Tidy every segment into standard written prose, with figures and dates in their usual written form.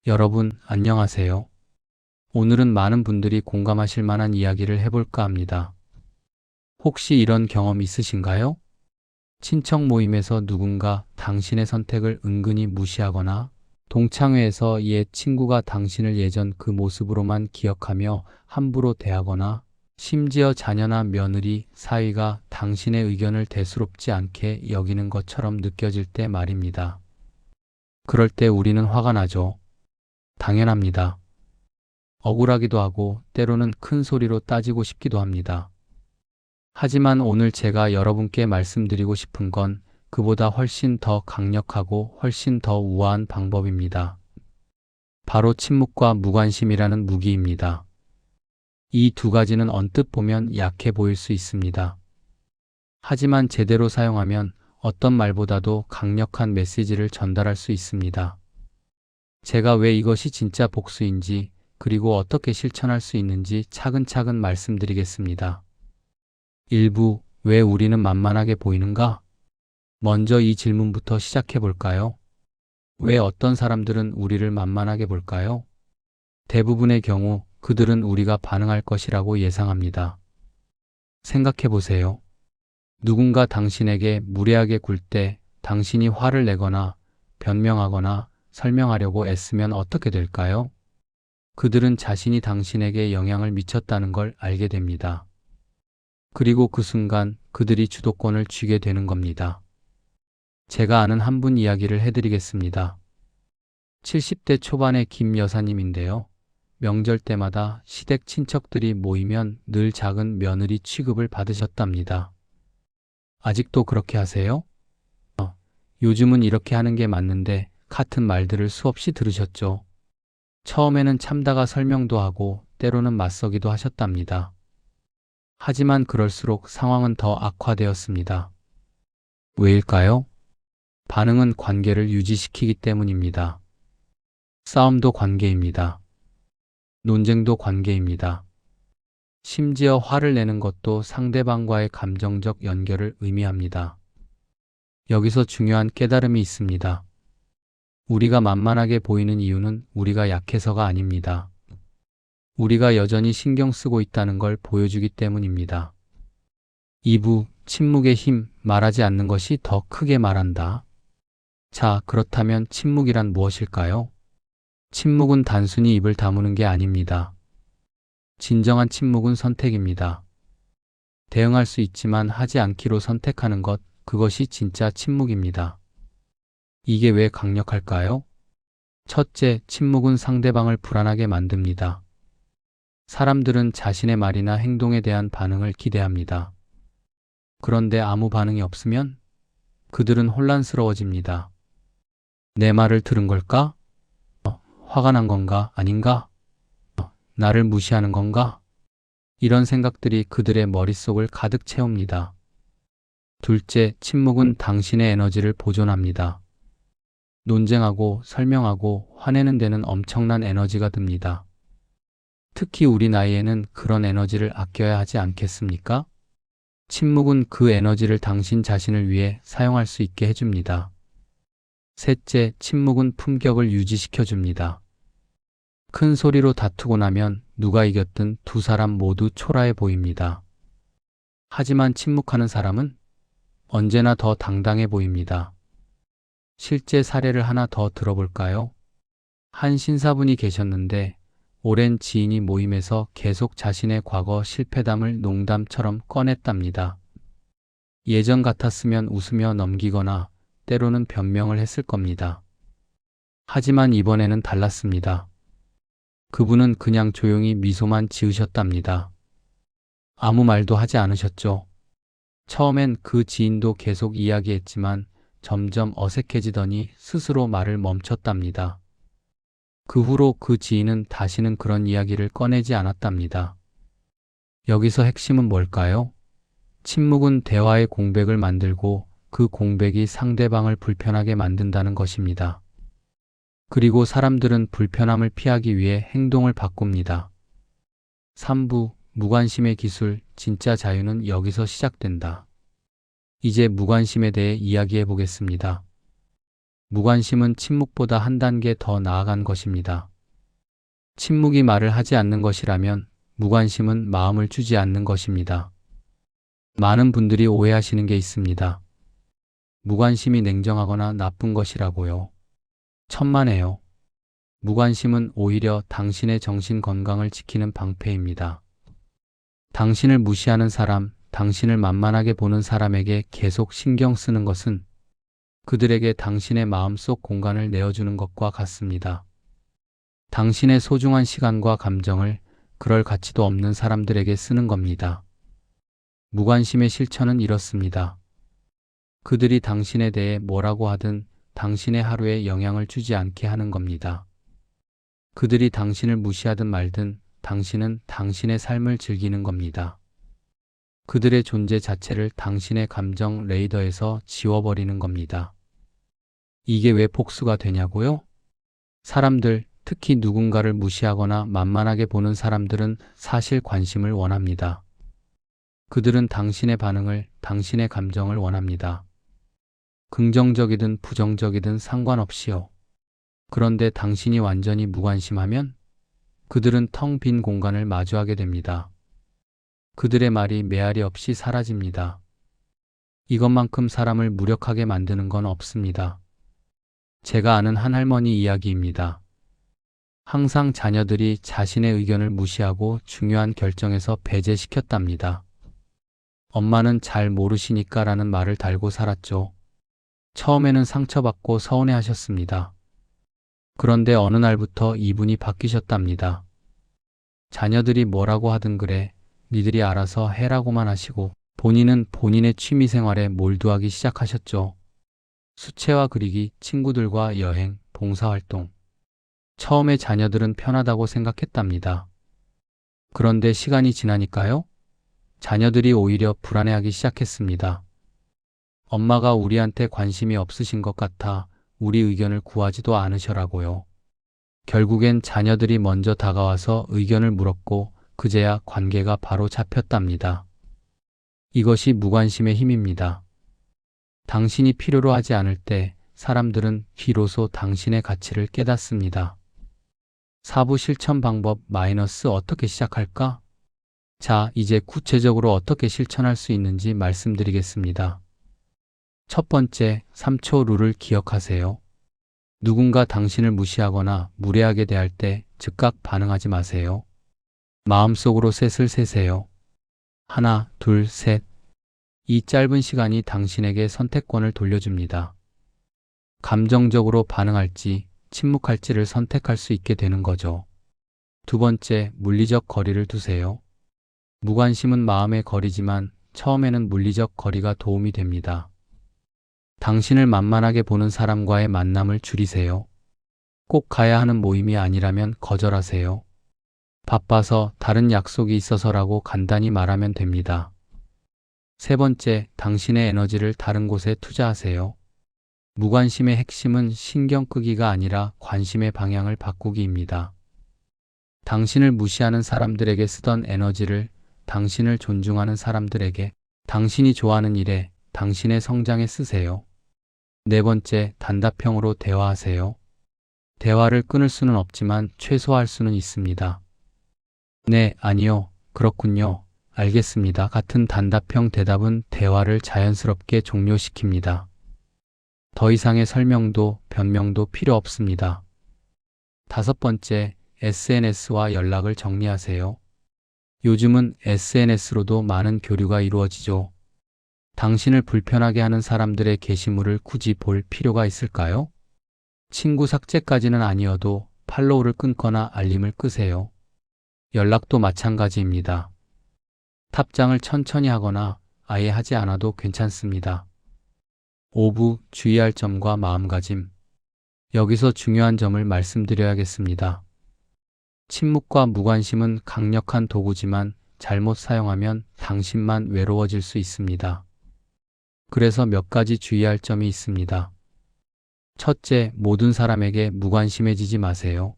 여러분, 안녕하세요. 오늘은 많은 분들이 공감하실 만한 이야기를 해볼까 합니다. 혹시 이런 경험 있으신가요? 친척 모임에서 누군가 당신의 선택을 은근히 무시하거나 동창회에서 옛 친구가 당신을 예전 그 모습으로만 기억하며 함부로 대하거나 심지어 자녀나 며느리, 사위가 당신의 의견을 대수롭지 않게 여기는 것처럼 느껴질 때 말입니다. 그럴 때 우리는 화가 나죠. 당연합니다. 억울하기도 하고 때로는 큰 소리로 따지고 싶기도 합니다. 하지만 오늘 제가 여러분께 말씀드리고 싶은 건 그보다 훨씬 더 강력하고 훨씬 더 우아한 방법입니다. 바로 침묵과 무관심이라는 무기입니다. 이 두 가지는 언뜻 보면 약해 보일 수 있습니다. 하지만 제대로 사용하면 어떤 말보다도 강력한 메시지를 전달할 수 있습니다. 제가 왜 이것이 진짜 복수인지 그리고 어떻게 실천할 수 있는지 차근차근 말씀드리겠습니다. 1부, 왜 우리는 만만하게 보이는가? 먼저 이 질문부터 시작해 볼까요? 왜 어떤 사람들은 우리를 만만하게 볼까요? 대부분의 경우 그들은 우리가 반응할 것이라고 예상합니다. 생각해 보세요. 누군가 당신에게 무례하게 굴 때 당신이 화를 내거나 변명하거나 설명하려고 애쓰면 어떻게 될까요? 그들은 자신이 당신에게 영향을 미쳤다는 걸 알게 됩니다. 그리고 그 순간 그들이 주도권을 쥐게 되는 겁니다. 제가 아는 한 분 이야기를 해드리겠습니다. 70대 초반의 김 여사님인데요. 명절 때마다 시댁 친척들이 모이면 늘 작은 며느리 취급을 받으셨답니다. 아직도 그렇게 하세요? 요즘은 이렇게 하는 게 맞는데 같은 말들을 수없이 들으셨죠. 처음에는 참다가 설명도 하고 때로는 맞서기도 하셨답니다. 하지만 그럴수록 상황은 더 악화되었습니다. 왜일까요? 반응은 관계를 유지시키기 때문입니다. 싸움도 관계입니다. 논쟁도 관계입니다. 심지어 화를 내는 것도 상대방과의 감정적 연결을 의미합니다. 여기서 중요한 깨달음이 있습니다. 우리가 만만하게 보이는 이유는 우리가 약해서가 아닙니다. 우리가 여전히 신경 쓰고 있다는 걸 보여주기 때문입니다. 2부, 침묵의 힘, 말하지 않는 것이 더 크게 말한다. 자, 그렇다면 침묵이란 무엇일까요? 침묵은 단순히 입을 다무는 게 아닙니다. 진정한 침묵은 선택입니다. 대응할 수 있지만 하지 않기로 선택하는 것, 그것이 진짜 침묵입니다. 이게 왜 강력할까요? 첫째, 침묵은 상대방을 불안하게 만듭니다. 사람들은 자신의 말이나 행동에 대한 반응을 기대합니다. 그런데 아무 반응이 없으면 그들은 혼란스러워집니다. 내 말을 들은 걸까? 화가 난 건가? 아닌가? 나를 무시하는 건가? 이런 생각들이 그들의 머릿속을 가득 채웁니다. 둘째, 침묵은 당신의 에너지를 보존합니다. 논쟁하고 설명하고 화내는 데는 엄청난 에너지가 듭니다. 특히 우리 나이에는 그런 에너지를 아껴야 하지 않겠습니까? 침묵은 그 에너지를 당신 자신을 위해 사용할 수 있게 해줍니다. 셋째, 침묵은 품격을 유지시켜줍니다. 큰 소리로 다투고 나면 누가 이겼든 두 사람 모두 초라해 보입니다. 하지만 침묵하는 사람은 언제나 더 당당해 보입니다. 실제 사례를 하나 더 들어볼까요? 한 신사분이 계셨는데 오랜 지인이 모임에서 계속 자신의 과거 실패담을 농담처럼 꺼냈답니다. 예전 같았으면 웃으며 넘기거나 때로는 변명을 했을 겁니다. 하지만 이번에는 달랐습니다. 그분은 그냥 조용히 미소만 지으셨답니다. 아무 말도 하지 않으셨죠. 처음엔 그 지인도 계속 이야기했지만 점점 어색해지더니 스스로 말을 멈췄답니다. 그 후로 그 지인은 다시는 그런 이야기를 꺼내지 않았답니다. 여기서 핵심은 뭘까요? 침묵은 대화의 공백을 만들고 그 공백이 상대방을 불편하게 만든다는 것입니다. 그리고 사람들은 불편함을 피하기 위해 행동을 바꿉니다. 3부, 무관심의 기술, 진짜 자유는 여기서 시작된다. 이제 무관심에 대해 이야기해 보겠습니다. 무관심은 침묵보다 한 단계 더 나아간 것입니다. 침묵이 말을 하지 않는 것이라면 무관심은 마음을 주지 않는 것입니다. 많은 분들이 오해하시는 게 있습니다. 무관심이 냉정하거나 나쁜 것이라고요. 천만에요. 무관심은 오히려 당신의 정신 건강을 지키는 방패입니다. 당신을 무시하는 사람, 당신을 만만하게 보는 사람에게 계속 신경 쓰는 것은 그들에게 당신의 마음속 공간을 내어주는 것과 같습니다. 당신의 소중한 시간과 감정을 그럴 가치도 없는 사람들에게 쓰는 겁니다. 무관심의 실천은 이렇습니다. 그들이 당신에 대해 뭐라고 하든 당신의 하루에 영향을 주지 않게 하는 겁니다. 그들이 당신을 무시하든 말든 당신은 당신의 삶을 즐기는 겁니다. 그들의 존재 자체를 당신의 감정 레이더에서 지워버리는 겁니다. 이게 왜 복수가 되냐고요? 사람들, 특히 누군가를 무시하거나 만만하게 보는 사람들은 사실 관심을 원합니다. 그들은 당신의 반응을, 당신의 감정을 원합니다. 긍정적이든 부정적이든 상관없이요. 그런데 당신이 완전히 무관심하면 그들은 텅 빈 공간을 마주하게 됩니다. 그들의 말이 메아리 없이 사라집니다. 이것만큼 사람을 무력하게 만드는 건 없습니다. 제가 아는 한 할머니 이야기입니다. 항상 자녀들이 자신의 의견을 무시하고 중요한 결정에서 배제시켰답니다. 엄마는 잘 모르시니까 라는 말을 달고 살았죠. 처음에는 상처받고 서운해하셨습니다. 그런데 어느 날부터 이분이 바뀌셨답니다. 자녀들이 뭐라고 하든 그래, 니들이 알아서 해라고만 하시고 본인은 본인의 취미생활에 몰두하기 시작하셨죠. 수채화 그리기, 친구들과 여행, 봉사활동. 처음에 자녀들은 편하다고 생각했답니다. 그런데 시간이 지나니까요? 자녀들이 오히려 불안해하기 시작했습니다. 엄마가 우리한테 관심이 없으신 것 같아 우리 의견을 구하지도 않으셔라고요. 결국엔 자녀들이 먼저 다가와서 의견을 물었고 그제야 관계가 바로 잡혔답니다. 이것이 무관심의 힘입니다. 당신이 필요로 하지 않을 때 사람들은 비로소 당신의 가치를 깨닫습니다. 4부 실천 방법 마이너스 어떻게 시작할까? 자, 이제 구체적으로 어떻게 실천할 수 있는지 말씀드리겠습니다. 첫 번째, 3초 룰을 기억하세요. 누군가 당신을 무시하거나 무례하게 대할 때 즉각 반응하지 마세요. 마음속으로 셋을 세세요. 하나, 둘, 셋. 이 짧은 시간이 당신에게 선택권을 돌려줍니다. 감정적으로 반응할지, 침묵할지를 선택할 수 있게 되는 거죠. 두 번째, 물리적 거리를 두세요. 무관심은 마음의 거리지만 처음에는 물리적 거리가 도움이 됩니다. 당신을 만만하게 보는 사람과의 만남을 줄이세요. 꼭 가야 하는 모임이 아니라면 거절하세요. 바빠서 다른 약속이 있어서라고 간단히 말하면 됩니다. 세 번째, 당신의 에너지를 다른 곳에 투자하세요. 무관심의 핵심은 신경 끄기가 아니라 관심의 방향을 바꾸기입니다. 당신을 무시하는 사람들에게 쓰던 에너지를 당신을 존중하는 사람들에게, 당신이 좋아하는 일에, 당신의 성장에 쓰세요. 네 번째, 단답형으로 대화하세요. 대화를 끊을 수는 없지만 최소화할 수는 있습니다. 네, 아니요, 그렇군요, 알겠습니다 같은 단답형 대답은 대화를 자연스럽게 종료시킵니다. 더 이상의 설명도 변명도 필요 없습니다. 다섯 번째, SNS와 연락을 정리하세요. 요즘은 SNS로도 많은 교류가 이루어지죠. 당신을 불편하게 하는 사람들의 게시물을 굳이 볼 필요가 있을까요? 친구 삭제까지는 아니어도 팔로우를 끊거나 알림을 끄세요. 연락도 마찬가지입니다. 답장을 천천히 하거나 아예 하지 않아도 괜찮습니다. 5부 주의할 점과 마음가짐. 여기서 중요한 점을 말씀드려야겠습니다. 침묵과 무관심은 강력한 도구지만 잘못 사용하면 당신만 외로워질 수 있습니다. 그래서 몇 가지 주의할 점이 있습니다. 첫째, 모든 사람에게 무관심해지지 마세요.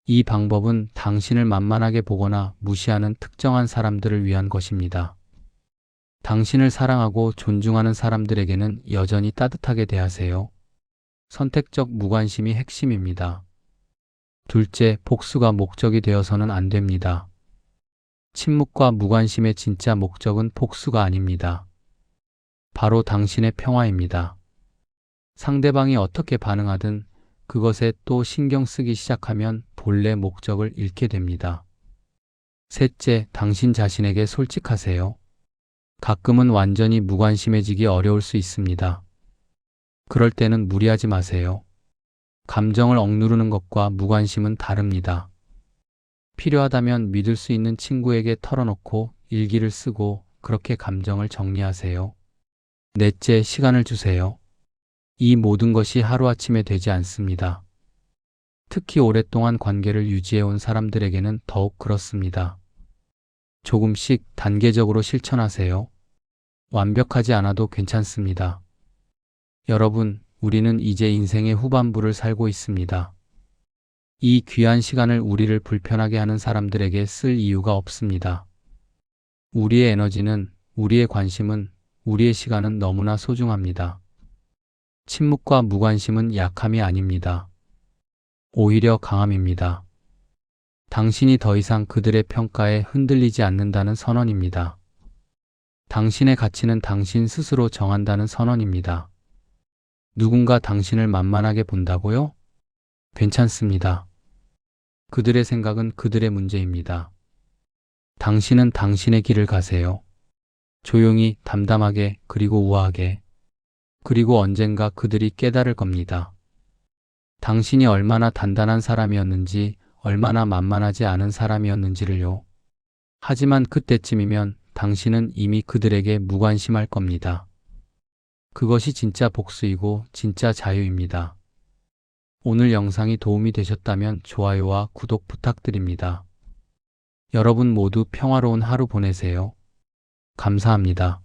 이 방법은 당신을 만만하게 보거나 무시하는 특정한 사람들을 위한 것입니다. 당신을 사랑하고 존중하는 사람들에게는 여전히 따뜻하게 대하세요. 선택적 무관심이 핵심입니다. 둘째, 복수가 목적이 되어서는 안 됩니다. 침묵과 무관심의 진짜 목적은 복수가 아닙니다. 바로 당신의 평화입니다. 상대방이 어떻게 반응하든 그것에 또 신경 쓰기 시작하면 본래 목적을 잃게 됩니다. 셋째, 당신 자신에게 솔직하세요. 가끔은 완전히 무관심해지기 어려울 수 있습니다. 그럴 때는 무리하지 마세요. 감정을 억누르는 것과 무관심은 다릅니다. 필요하다면 믿을 수 있는 친구에게 털어놓고 일기를 쓰고 그렇게 감정을 정리하세요. 넷째, 시간을 주세요. 이 모든 것이 하루아침에 되지 않습니다. 특히 오랫동안 관계를 유지해온 사람들에게는 더욱 그렇습니다. 조금씩 단계적으로 실천하세요. 완벽하지 않아도 괜찮습니다. 여러분, 우리는 이제 인생의 후반부를 살고 있습니다. 이 귀한 시간을 우리를 불편하게 하는 사람들에게 쓸 이유가 없습니다. 우리의 에너지는, 우리의 관심은, 우리의 시간은 너무나 소중합니다. 침묵과 무관심은 약함이 아닙니다. 오히려 강함입니다. 당신이 더 이상 그들의 평가에 흔들리지 않는다는 선언입니다. 당신의 가치는 당신 스스로 정한다는 선언입니다. 누군가 당신을 만만하게 본다고요? 괜찮습니다. 그들의 생각은 그들의 문제입니다. 당신은 당신의 길을 가세요. 조용히, 담담하게, 그리고 우아하게. 그리고 언젠가 그들이 깨달을 겁니다. 당신이 얼마나 단단한 사람이었는지, 얼마나 만만하지 않은 사람이었는지를요. 하지만 그때쯤이면 당신은 이미 그들에게 무관심할 겁니다. 그것이 진짜 복수이고 진짜 자유입니다. 오늘 영상이 도움이 되셨다면 좋아요와 구독 부탁드립니다. 여러분 모두 평화로운 하루 보내세요. 감사합니다.